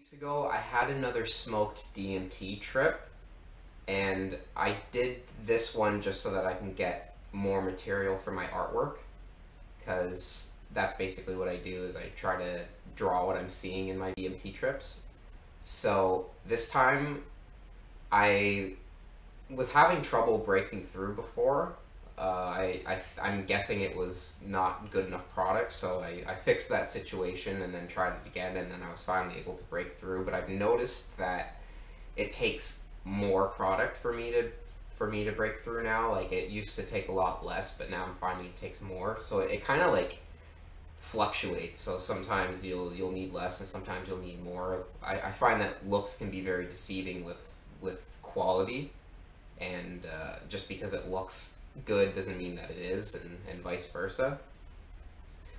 Weeks ago, I had another smoked DMT trip, and I did this one just so that I can get more material for my artwork, because that's basically what I do, is I try to draw what I'm seeing in my DMT trips. So this time, I was having trouble breaking through before. I'm guessing it was not good enough product, so I fixed that situation and then tried it again, and then I was finally able to break through. But I've noticed that it takes more product for me to break through now. Like, it used to take a lot less, but now I'm finding it takes more. So it kind of like fluctuates. So sometimes you'll need less, and sometimes you'll need more. I find that looks can be very deceiving with quality, and just because it looks good doesn't mean that it is, and vice versa.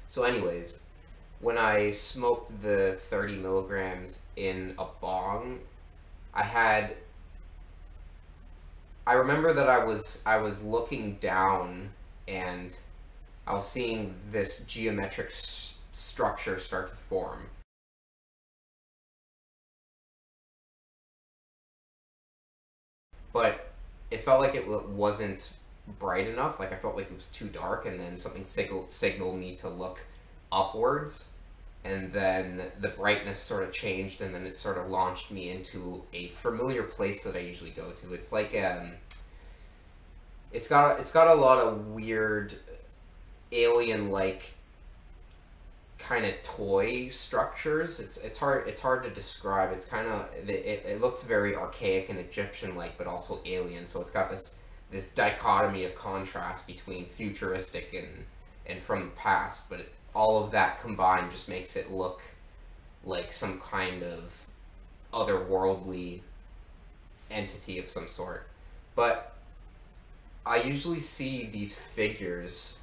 So anyways, when I smoked the 30 milligrams in a bong, I remember that I was looking down, and I was seeing this geometric structure start to form. But it felt like it wasn't bright enough. Like, I felt like it was too dark, and then something signaled me to look upwards, and then the brightness sort of changed, and then it sort of launched me into a familiar place that I usually go to. It's like it's got a lot of weird alien-like kind of toy structures. It's hard to describe. It's kind of it looks very archaic and Egyptian-like, but also alien. So it's got this dichotomy of contrast between futuristic and from the past, but all of that combined just makes it look like some kind of otherworldly entity of some sort. But I usually see these figures,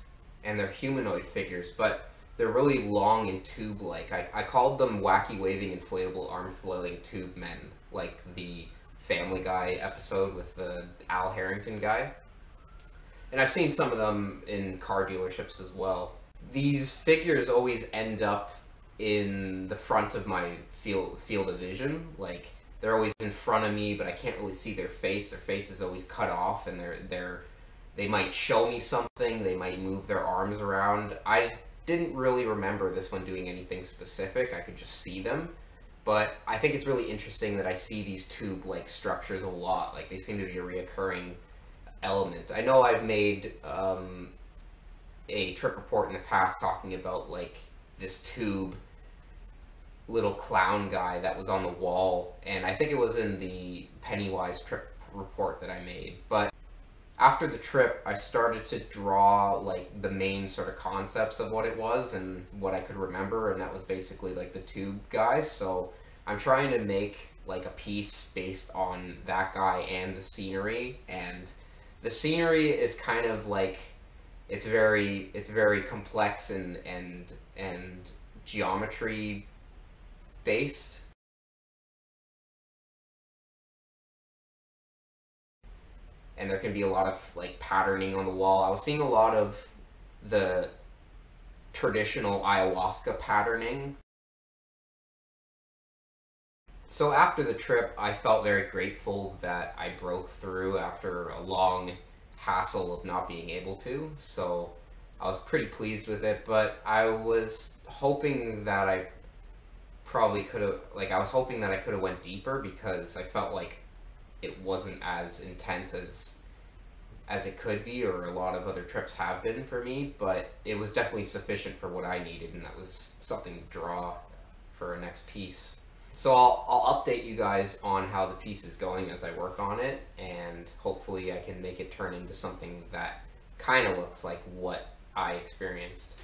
and they're humanoid figures, but they're really long and tube-like. I called them wacky waving inflatable arm flailing tube men, like the Family Guy episode with the Al Harrington guy. And I've seen some of them in car dealerships as well. These figures always end up in the front of my field of vision. Like, they're always in front of me, but I can't really see their face. Their face is always cut off, and they might show me something. They might move their arms around. I didn't really remember this one doing anything specific. I could just see them. But I think it's really interesting that I see these tube-like structures a lot. Like, they seem to be a reoccurring element. I know I've made a trip report in the past talking about, like, this tube little clown guy that was on the wall, and I think it was in the Pennywise trip report that I made. But after the trip, I started to draw, like, the main sort of concepts of what it was and what I could remember, and that was basically, like, the tube guy. So I'm trying to make, like, a piece based on that guy and the scenery, and the scenery is kind of like, it's very complex and geometry based. And there can be a lot of, like, patterning on the wall. I was seeing a lot of the traditional ayahuasca patterning. So after the trip, I felt very grateful that I broke through after a long hassle of not being able to. So I was pretty pleased with it, but I was hoping that I probably could have, like, I was hoping that I could have went deeper, because I felt like it wasn't as intense as it could be, or a lot of other trips have been for me, but it was definitely sufficient for what I needed, and that was something to draw for a next piece. So I'll update you guys on how the piece is going as I work on it, and hopefully I can make it turn into something that kind of looks like what I experienced.